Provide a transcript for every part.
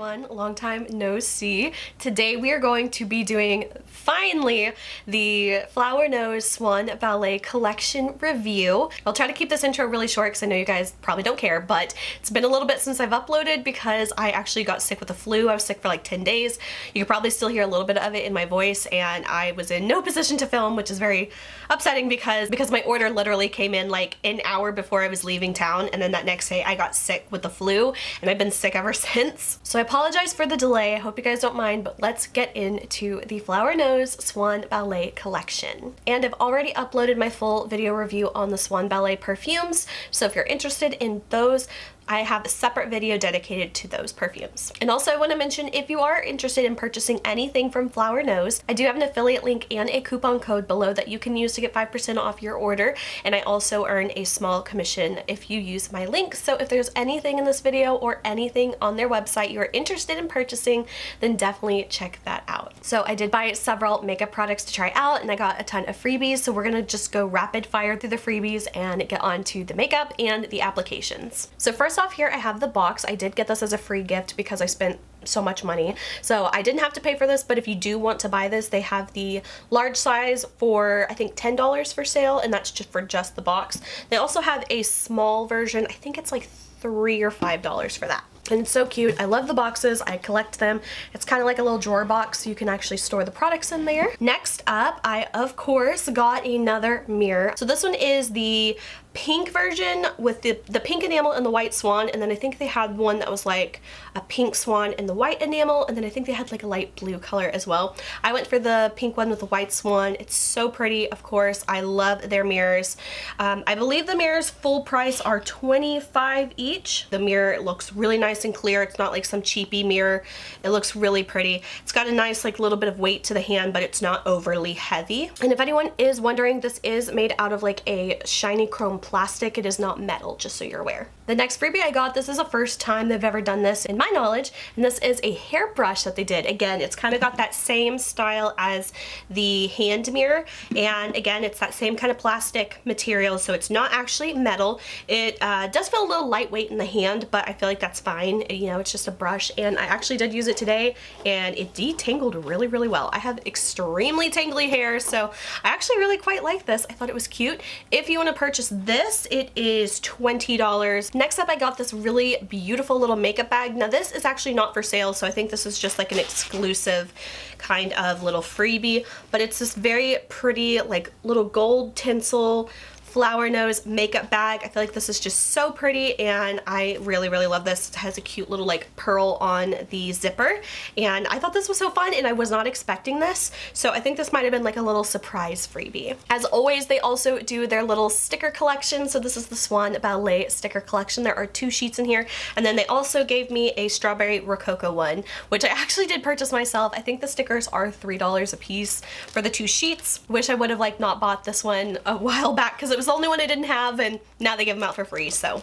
everyone, long time no see. Today we are going to be doing, finally, the Flower Nose Swan Ballet collection review. I'll try to keep this intro really short because I know you guys probably don't care, but it's been a little bit since I've uploaded because I actually got sick with the flu. I was sick for like 10 days. You can probably still hear a little bit of it in my voice, and I was in no position to film, which is very upsetting because my order literally came in like an hour before I was leaving town, and then that next day I got sick with the flu, and I've been sick ever since. So I apologize for the delay. I hope you guys don't mind, but let's get into the Flower Nose Swan Ballet collection. And I've already uploaded my full video review on the Swan Ballet perfumes, so if you're interested in those, I have a separate video dedicated to those perfumes. And also I want to mention, if you are interested in purchasing anything from Flower Nose, I do have an affiliate link and a coupon code below that you can use to get 5% off your order, and I also earn a small commission if you use my link. So if there's anything in this video or anything on their website you're interested in purchasing, then definitely check that out. So I did buy several makeup products to try out, and I got a ton of freebies, so we're gonna just go rapid fire through the freebies and get on to the makeup and the applications. So first off, here I have the box. I did get this as a free gift because I spent so much money, so I didn't have to pay for this, but if you do want to buy this, they have the large size for I think $10 for sale, and that's just for just the box. They also have a small version. I think it's like $3 or $5 for that. And it's so cute. I love the boxes. I collect them. It's kind of like a little drawer box, so you can actually store the products in there. Next up, I of course got another mirror. So this one is the pink version with the pink enamel and the white swan, and then I think they had one that was like a pink swan and the white enamel, and then I think they had like a light blue color as well. I went for the pink one with the white swan. It's so pretty, of course. I love their mirrors. I believe the mirrors full price are $25 each. The mirror looks really nice and clear. It's not like some cheapy mirror. It looks really pretty. It's got a nice like little bit of weight to the hand, but it's not overly heavy. And if anyone is wondering, this is made out of like a shiny chrome plastic. It is not metal, just so you're aware. The next freebie I got, this is the first time they've ever done this in my knowledge, and this is a hairbrush that they did. Again, it's kind of got that same style as the hand mirror, and again, it's that same kind of plastic material, so it's not actually metal. It does feel a little lightweight in the hand, but I feel like that's fine. You know, it's just a brush, and I actually did use it today, and it detangled really, really well. I have extremely tangly hair, so I actually really quite like this. I thought it was cute. If you want to purchase this, it is $20. Next up, I got this really beautiful little makeup bag. Now this is actually not for sale, so I think this is just like an exclusive kind of little freebie, but it's this very pretty like little gold tinsel Flower Nose makeup bag. I feel like this is just so pretty, and I really, really love this. It has a cute little like pearl on the zipper, and I thought this was so fun, and I was not expecting this, so I think this might have been like a little surprise freebie. As always, they also do their little sticker collection, so this is the Swan Ballet sticker collection. There are 2 sheets in here, and then they also gave me a strawberry rococo one, which I actually did purchase myself. I think the stickers are $3 a piece for the 2 sheets. Wish I would have like not bought this one a while back because it was the only one I didn't have, and now they give them out for free, so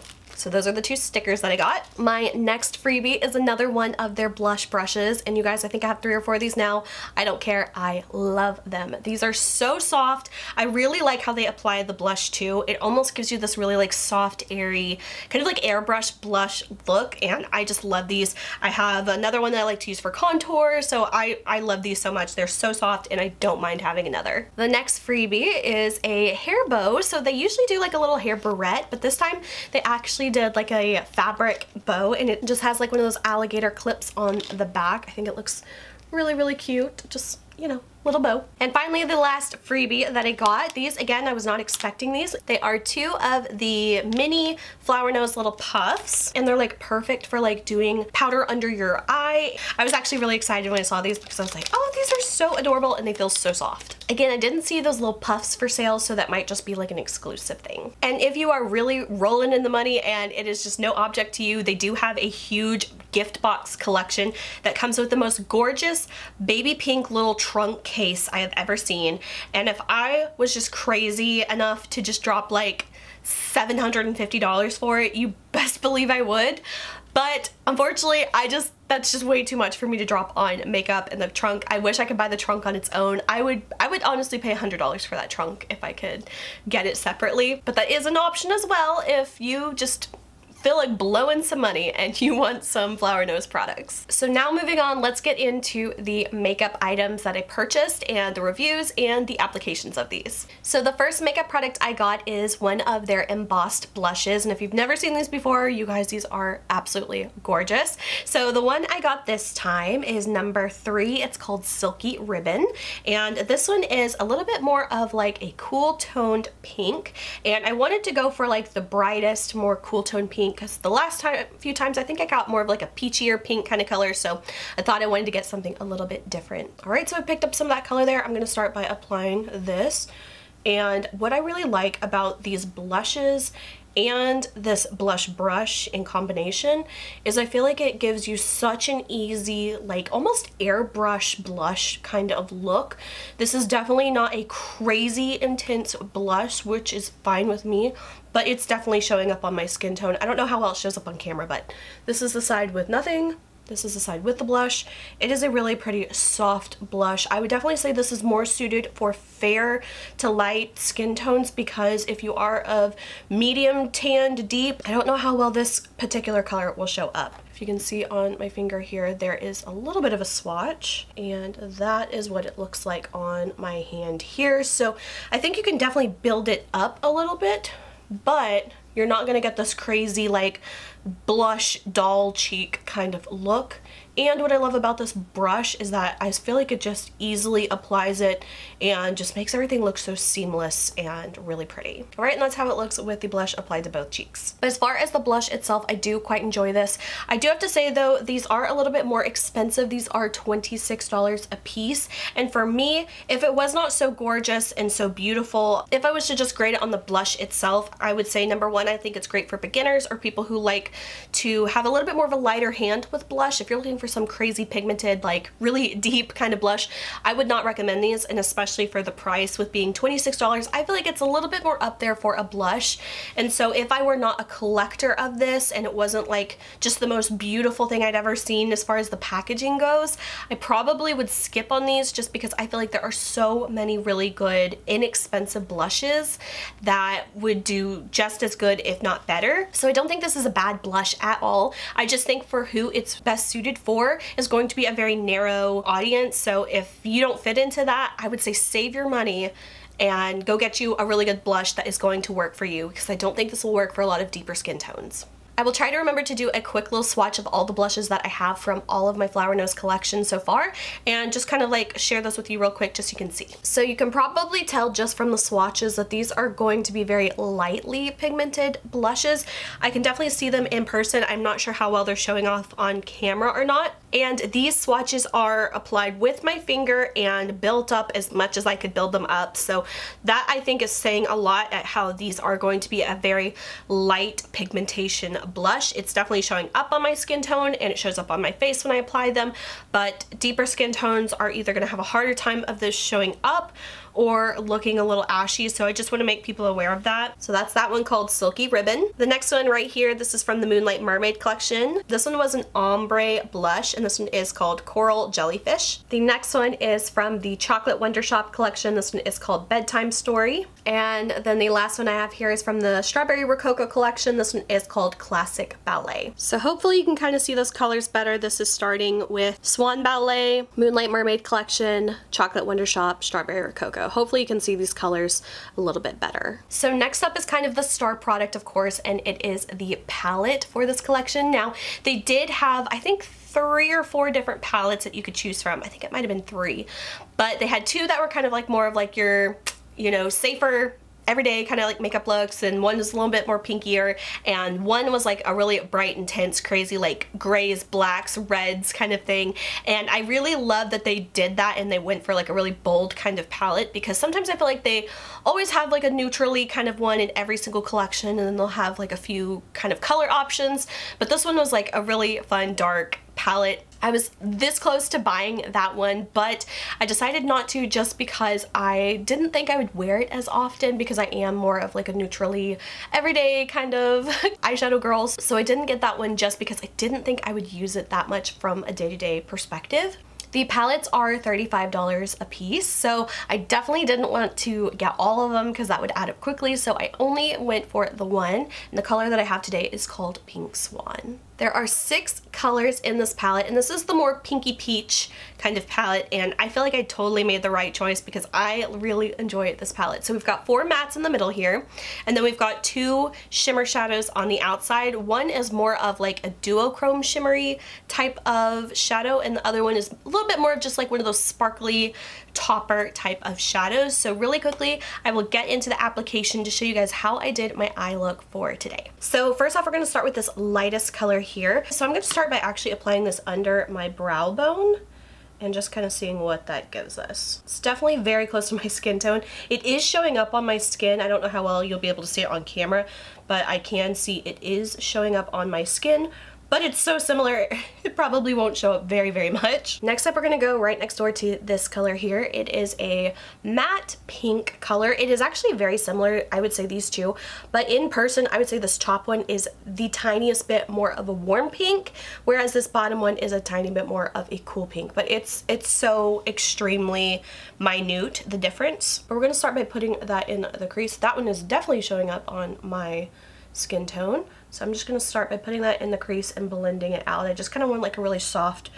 those are the 2 stickers that I got. My next freebie is another one of their blush brushes, and you guys, I think I have 3 or 4 of these now. I don't care. I love them. These are so soft. I really like how they apply the blush too. It almost gives you this really like soft, airy, kind of like airbrush blush look, and I just love these. I have another one that I like to use for contour, so I love these so much. They're so soft, and I don't mind having another. The next freebie is a hair bow. So they usually do like a little hair barrette, but this time they actually did like a fabric bow, and it just has like one of those alligator clips on the back. I think it looks really, really cute. Just, you know, little bow. And finally, the last freebie that I got, these again, I was not expecting these. They are 2 of the mini Flower Nose little puffs, and they're like perfect for like doing powder under your eye. I was actually really excited when I saw these because I was like, oh, these are so adorable, and they feel so soft. Again, I didn't see those little puffs for sale, so that might just be like an exclusive thing. And if you are really rolling in the money and it is just no object to you, they do have a huge gift box collection that comes with the most gorgeous baby pink little trunk case I have ever seen. And if I was just crazy enough to just drop like $750 for it, you best believe I would. But unfortunately, that's just way too much for me to drop on makeup and the trunk. I wish I could buy the trunk on its own. I would honestly pay $100 for that trunk if I could get it separately. But that is an option as well if you just feel like blowing some money and you want some Flower Nose products. So now moving on, let's get into the makeup items that I purchased and the reviews and the applications of these. So the first makeup product I got is one of their embossed blushes, and if you've never seen these before, you guys, these are absolutely gorgeous. So the one I got this time is number 3. It's called Silky Ribbon, and this one is a little bit more of like a cool toned pink, and I wanted to go for like the brightest, more cool toned pink because the last few times I think I got more of like a peachier pink kind of color, so I thought I wanted to get something a little bit different. Alright, so I picked up some of that color there. I'm going to start by applying this, and what I really like about these blushes and this blush brush in combination is I feel like it gives you such an easy, like almost airbrush blush kind of look. This is definitely not a crazy intense blush, which is fine with me, but it's definitely showing up on my skin tone. I don't know how well it shows up on camera, but this is the side with nothing. This is the side with the blush. It is a really pretty soft blush. I would definitely say this is more suited for fair to light skin tones because if you are of medium tanned deep, I don't know how well this particular color will show up. If you can see on my finger here, there is a little bit of a swatch, and that is what it looks like on my hand here. So I think you can definitely build it up a little bit, but you're not gonna get this crazy like blush doll cheek kind of look. And what I love about this brush is that I feel like it just easily applies it and just makes everything look so seamless and really pretty. Alright, and that's how it looks with the blush applied to both cheeks. But as far as the blush itself, I do quite enjoy this. I do have to say though, these are a little bit more expensive. These are $26 a piece. And for me, if it was not so gorgeous and so beautiful, if I was to just grade it on the blush itself, I would say number 1, I think it's great for beginners or people who like to have a little bit more of a lighter hand with blush. If you're looking for some crazy pigmented, like really deep kind of blush, I would not recommend these, and especially for the price with being $26, I feel like it's a little bit more up there for a blush. And so if I were not a collector of this and it wasn't like just the most beautiful thing I'd ever seen as far as the packaging goes, I probably would skip on these just because I feel like there are so many really good inexpensive blushes that would do just as good if not better. So I don't think this is a bad blush at all. I just think for who it's best suited for is going to be a very narrow audience. So if you don't fit into that, I would say save your money and go get you a really good blush that is going to work for you, because I don't think this will work for a lot of deeper skin tones. I will try to remember to do a quick little swatch of all the blushes that I have from all of my Flower Nose collection so far, and just kind of like share those with you real quick just so you can see. So you can probably tell just from the swatches that these are going to be very lightly pigmented blushes. I can definitely see them in person. I'm not sure how well they're showing off on camera or not. And these swatches are applied with my finger and built up as much as I could build them up. So that I think is saying a lot at how these are going to be a very light pigmentation blush. It's definitely showing up on my skin tone and it shows up on my face when I apply them, but deeper skin tones are either going to have a harder time of this showing up or looking a little ashy, so I just want to make people aware of that. So that's that one called Silky Ribbon. The next one right here, this is from the Moonlight Mermaid collection. This one was an ombre blush, and this one is called Coral Jellyfish. The next one is from the Chocolate Wonder Shop collection. This one is called Bedtime Story. And then the last one I have here is from the Strawberry Rococo collection. This one is called Classic Ballet. So hopefully you can kind of see those colors better. This is starting with Swan Ballet, Moonlight Mermaid collection, Chocolate Wonder Shop, Strawberry Rococo. Hopefully you can see these colors a little bit better. So next up is kind of the star product, of course, and it is the palette for this collection. Now, they did have, I think, 3 or 4 different palettes that you could choose from. I think it might have been 3, but they had 2 that were kind of like more of like your, you know, safer everyday kind of like makeup looks, and one was a little bit more pinkier, and one was like a really bright, intense, crazy like grays, blacks, reds kind of thing. And I really love that they did that and they went for like a really bold kind of palette, because sometimes I feel like they always have like a neutrally kind of one in every single collection, and then they'll have like a few kind of color options, but this one was like a really fun dark palette. I was this close to buying that one, but I decided not to just because I didn't think I would wear it as often, because I am more of like a neutrally everyday kind of eyeshadow girl. So I didn't get that one just because I didn't think I would use it that much from a day-to-day perspective. The palettes are $35 a piece, so I definitely didn't want to get all of them because that would add up quickly, so I only went for the one, and the color that I have today is called Pink Swan. There are 6 colors in this palette, and this is the more pinky peach kind of palette, and I feel like I totally made the right choice because I really enjoy this palette. So we've got 4 mattes in the middle here, and then we've got 2 shimmer shadows on the outside. One is more of like a duochrome shimmery type of shadow, and the other one is a little bit more of just like one of those sparkly topper type of shadows. So really quickly, I will get into the application to show you guys how I did my eye look for today. So first off, we're going to start with this lightest color here. So I'm going to start by actually applying this under my brow bone and just kind of seeing what that gives us. It's definitely very close to my skin tone. It is showing up on my skin. I don't know how well you'll be able to see it on camera, but I can see it is showing up on my skin. But it's so similar, it probably won't show up very, very much. Next up, we're gonna go right next door to this color here. It is a matte pink color. It is actually very similar, I would say, these two, but in person, I would say this top one is the tiniest bit more of a warm pink, whereas this bottom one is a tiny bit more of a cool pink, but it's so extremely minute, the difference. But we're gonna start by putting that in the crease. That one is definitely showing up on my skin tone. So I'm just going to start by putting that in the crease and blending it out. I just kind of want like a really soft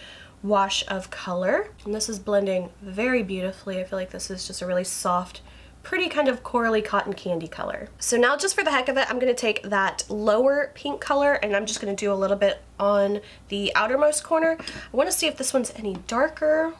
wash of color. And this is blending very beautifully. I feel like this is just a really soft, pretty kind of corally cotton candy color. So now just for the heck of it, I'm going to take that lower pink color and I'm just going to do a little bit on the outermost corner. I want to see if this one's any darker.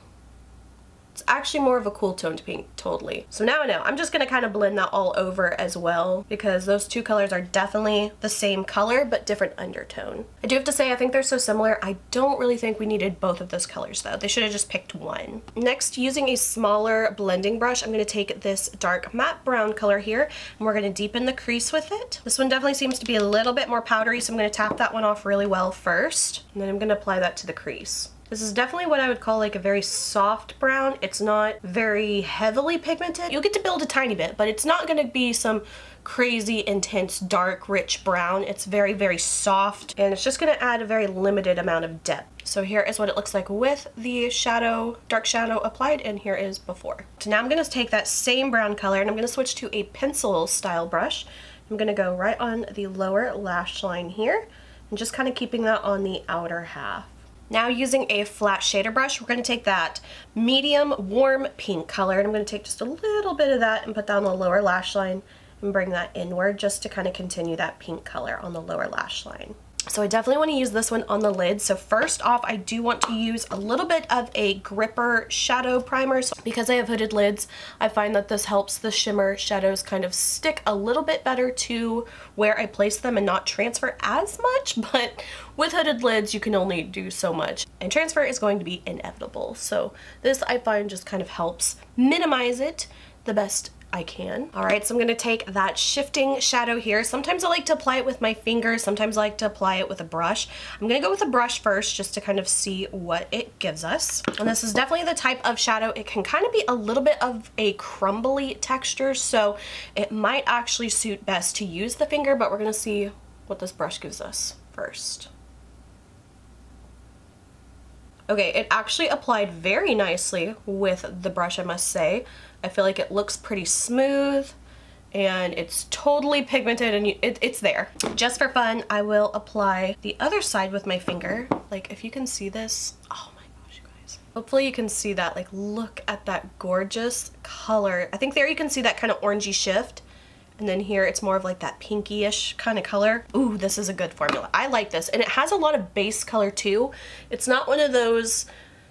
It's actually more of a cool toned pink, totally. So now I know. I'm just gonna kind of blend that all over as well because those two colors are definitely the same color but different undertone. I do have to say I think they're so similar. I don't really think we needed both of those colors though. They should have just picked one. Next, using a smaller blending brush, I'm gonna take this dark matte brown color here and we're gonna deepen the crease with it. This one definitely seems to be a little bit more powdery, so I'm gonna tap that one off really well first, and then I'm gonna apply that to the crease. This is definitely what I would call like a very soft brown. It's not very heavily pigmented. You'll get to build a tiny bit, but it's not gonna be some crazy, intense, dark, rich brown. It's very, very soft, and it's just gonna add a very limited amount of depth. So here is what it looks like with the shadow, dark shadow applied, and here is before. So now I'm gonna take that same brown color and I'm gonna switch to a pencil style brush. I'm gonna go right on the lower lash line here and just kind of keeping that on the outer half. Now using a flat shader brush, we're going to take that medium warm pink color and I'm going to take just a little bit of that and put that on the lower lash line and bring that inward just to kind of continue that pink color on the lower lash line. So I definitely want to use this one on the lid. So first off, I do want to use a little bit of a gripper shadow primer. So because I have hooded lids, I find that this helps the shimmer shadows kind of stick a little bit better to where I place them and not transfer as much. But with hooded lids, you can only do so much, and transfer is going to be inevitable. So this, I find, just kind of helps minimize it the best I can. All right, so I'm gonna take that shifting shadow here. Sometimes I like to apply it with my fingers, sometimes I like to apply it with a brush. I'm gonna go with a brush first just to kind of see what it gives us. And this is definitely the type of shadow, it can kind of be a little bit of a crumbly texture, so it might actually suit best to use the finger, but we're gonna see what this brush gives us first. Okay, it actually applied very nicely with the brush, I must say. I feel like it looks pretty smooth and it's totally pigmented and it's there. Just for fun, I will apply the other side with my finger. Like, if you can see this, oh my gosh, you guys. Hopefully you can see that. Like, look at that gorgeous color. I think there you can see that kind of orangey shift. And then here it's more of like that pinky-ish kind of color. Ooh, this is a good formula. I like this. And it has a lot of base color too. It's not one of those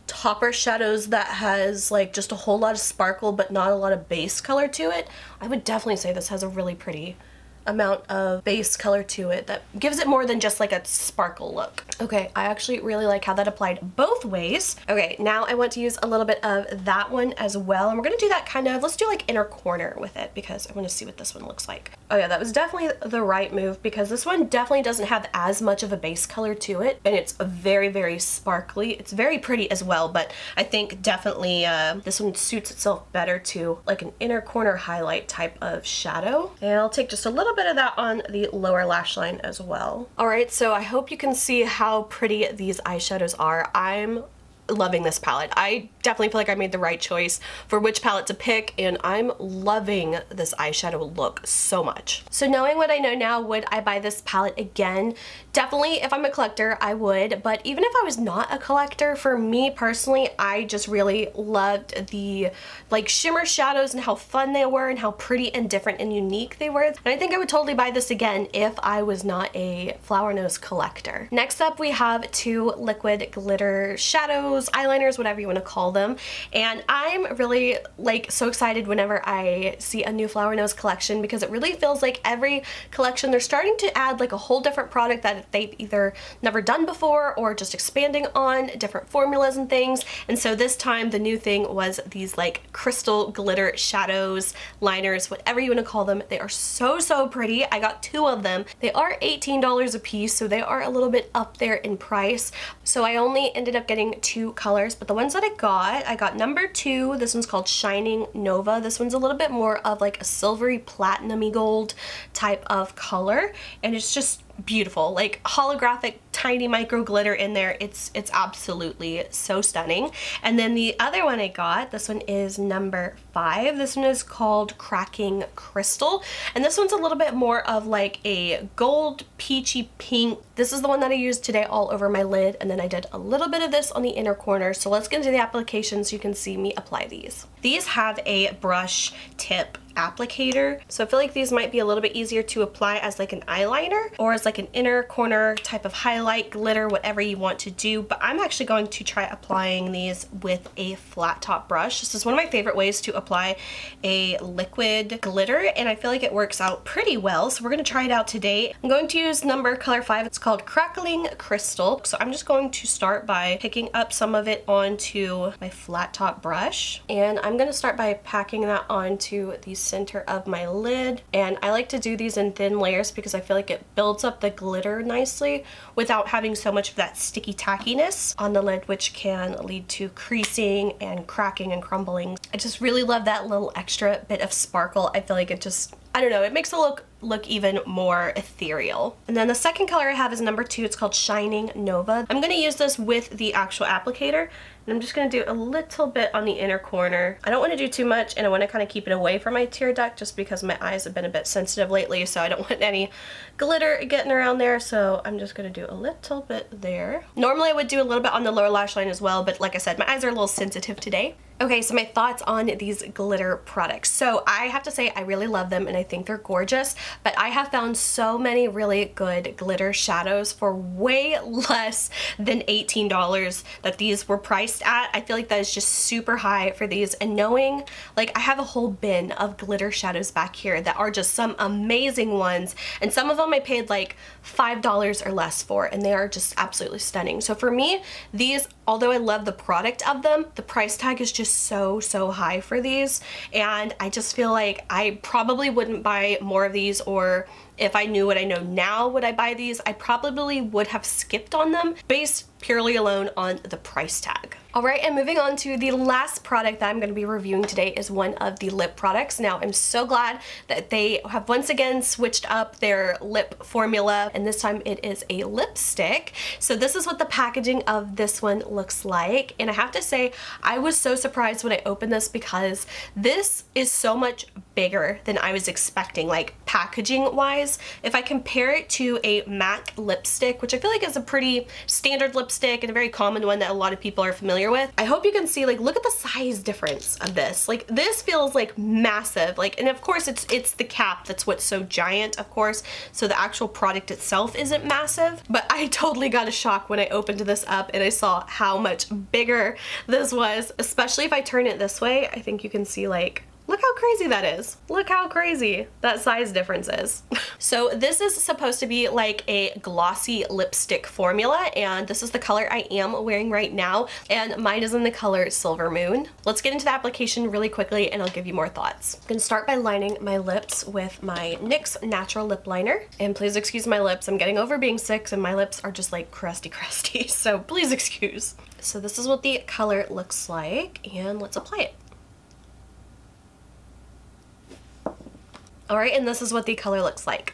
topper shadows that has like just a whole lot of sparkle but not a lot of base color to it. I would definitely say this has a really pretty amount of base color to it that gives it more than just like a sparkle look. Okay, I actually really like how that applied both ways. Okay, now I want to use a little bit of that one as well, and we're gonna do that kind of, let's do like inner corner with it because I want to see what this one looks like. Oh yeah, that was definitely the right move because this one definitely doesn't have as much of a base color to it, and it's very, very sparkly. It's very pretty as well, but I think definitely this one suits itself better to like an inner corner highlight type of shadow. And I'll take just a little bit of that on the lower lash line as well. All right, so I hope you can see how pretty these eyeshadows are. I'm loving this palette. I definitely feel like I made the right choice for which palette to pick, and I'm loving this eyeshadow look so much. So knowing what I know now, would I buy this palette again? Definitely, if I'm a collector, I would, but even if I was not a collector, for me personally, I just really loved the like shimmer shadows and how fun they were and how pretty and different and unique they were. And I think I would totally buy this again if I was not a Flower Nose collector. Next up, we have two liquid glitter shadows, eyeliners, whatever you want to call them. And I'm really like so excited whenever I see a new Flower Nose collection, because it really feels like every collection they're starting to add like a whole different product that they've either never done before or just expanding on different formulas and things. And so this time the new thing was these like crystal glitter shadows, liners, whatever you want to call them. They are so pretty. I got two of them. They are $18 a piece, so they are a little bit up there in price. So I only ended up getting two colors, but the ones that I got number 2. This one's called Shining Nova. This one's a little bit more of like a silvery platinum-y gold type of color, and it's just beautiful, like holographic tiny micro glitter in there. It's absolutely so stunning. And then the other one I got, this one is number 5. This one is called Cracking Crystal, and this one's a little bit more of like a gold peachy pink. This is the one that I used today all over my lid, and then I did a little bit of this on the inner corner. So let's get into the application so you can see me apply these. These have a brush tip applicator, so I feel like these might be a little bit easier to apply as like an eyeliner or as like an inner corner type of highlight, glitter, whatever you want to do. But I'm actually going to try applying these with a flat top brush. This is one of my favorite ways to apply a liquid glitter, and I feel like it works out pretty well, so we're going to try it out today. I'm going to use color 5. It's called Crackling Crystal. So I'm just going to start by picking up some of it onto my flat top brush, and I'm going to start by packing that onto the center of my lid. And I like to do these in thin layers because I feel like it builds up the glitter nicely without having so much of that sticky tackiness on the lid, which can lead to creasing and cracking and crumbling. I just really love that little extra bit of sparkle. I feel like it just, I don't know, it makes the look even more ethereal. And then the second color I have is number 2. It's called Shining Nova. I'm going to use this with the actual applicator, and I'm just going to do a little bit on the inner corner. I don't want to do too much, and I want to kind of keep it away from my tear duct just because my eyes have been a bit sensitive lately, so I don't want any glitter getting around there. So I'm just going to do a little bit there. Normally I would do a little bit on the lower lash line as well, but like I said, my eyes are a little sensitive today. Okay, so my thoughts on these glitter products. So I have to say I really love them and I think they're gorgeous, but I have found so many really good glitter shadows for way less than $18 that these were priced at. I feel like that is just super high for these, and knowing like I have a whole bin of glitter shadows back here that are just some amazing ones, and some of them I paid like $5 or less for, and they are just absolutely stunning. So for me, these, although I love the product of them, the price tag is just so high for these, and I just feel like I probably wouldn't buy more of these, or if I knew what I know now, would I buy these? I probably would have skipped on them based purely alone on the price tag. Alright, and moving on to the last product that I'm going to be reviewing today is one of the lip products. Now, I'm so glad that they have once again switched up their lip formula, and this time it is a lipstick. So this is what the packaging of this one looks like, and I have to say I was so surprised when I opened this because this is so much bigger than I was expecting, like packaging wise. If I compare it to a MAC lipstick, which I feel like is a pretty standard lipstick and a very common one that a lot of people are familiar with, I hope you can see, like, look at the size difference of this. Like, this feels like massive, like, and of course it's the cap that's what's so giant, of course, so the actual product itself isn't massive, but I totally got a shock when I opened this up and I saw how much bigger this was, especially if I turn it this way. I think you can see, like, look how crazy that is. Look how crazy that size difference is. So this is supposed to be like a glossy lipstick formula, and this is the color I am wearing right now, and mine is in the color Silver Moon. Let's get into the application really quickly and I'll give you more thoughts. I'm gonna start by lining my lips with my NYX Natural Lip Liner. And please excuse my lips, I'm getting over being sick and my lips are just like crusty, so please excuse. So this is what the color looks like, and let's apply it. Alright, and this is what the color looks like.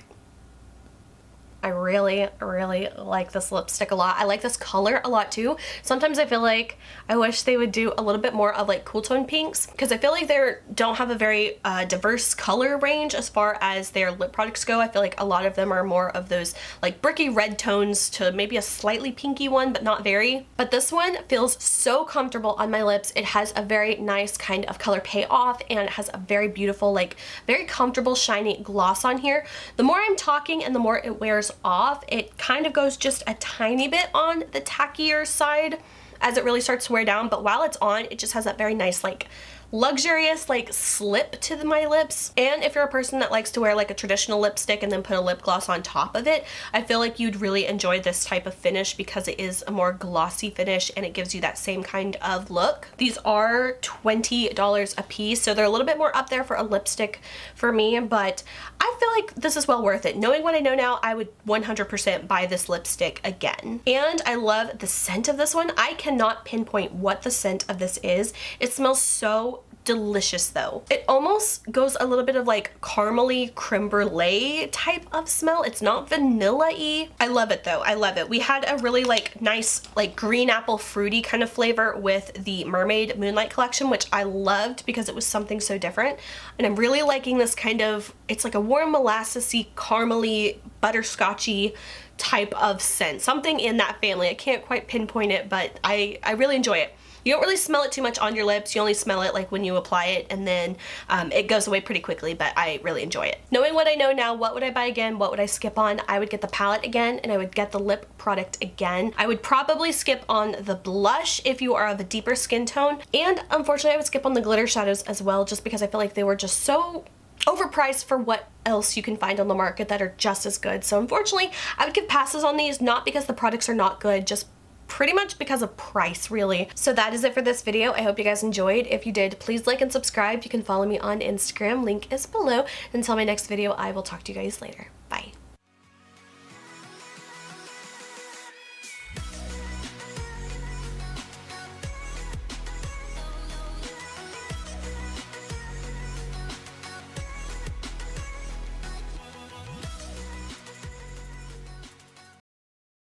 I really, really like this lipstick a lot. I like this color a lot too. Sometimes I feel like I wish they would do a little bit more of like cool tone pinks, because I feel like they don't have a very diverse color range as far as their lip products go. I feel like a lot of them are more of those like bricky red tones to maybe a slightly pinky one, but not very. But this one feels so comfortable on my lips. It has a very nice kind of color payoff, and it has a very beautiful, like very comfortable shiny gloss on here. The more I'm talking and the more it wears off, it kind of goes just a tiny bit on the tackier side as it really starts to wear down, but while it's on, it just has that very nice like luxurious like slip to my lips. And if you're a person that likes to wear like a traditional lipstick and then put a lip gloss on top of it, I feel like you'd really enjoy this type of finish because it is a more glossy finish and it gives you that same kind of look. These are $20 a piece, so they're a little bit more up there for a lipstick for me, but I feel like this is well worth it. Knowing what I know now, I would 100% buy this lipstick again. And I love the scent of this one. I cannot pinpoint what the scent of this is. It smells so delicious though. It almost goes a little bit of like caramely creme brulee type of smell. It's not vanilla-y. I love it though. I love it. We had a really like nice like green apple fruity kind of flavor with the Mermaid Moonlight collection, which I loved because it was something so different. And I'm really liking this kind of, it's like a warm molassesy, caramely, butterscotchy type of scent. Something in that family. I can't quite pinpoint it, but I really enjoy it. You don't really smell it too much on your lips. You only smell it like when you apply it, and then it goes away pretty quickly, but I really enjoy it. Knowing what I know now, what would I buy again? What would I skip on? I would get the palette again, and I would get the lip product again. I would probably skip on the blush if you are of a deeper skin tone, and unfortunately I would skip on the glitter shadows as well, just because I feel like they were just so overpriced for what else you can find on the market that are just as good. So unfortunately, I would give passes on these, not because the products are not good, just pretty much because of price, really. So that is it for this video. I hope you guys enjoyed. If you did, please like and subscribe. You can follow me on Instagram. Link is below. Until my next video, I will talk to you guys later.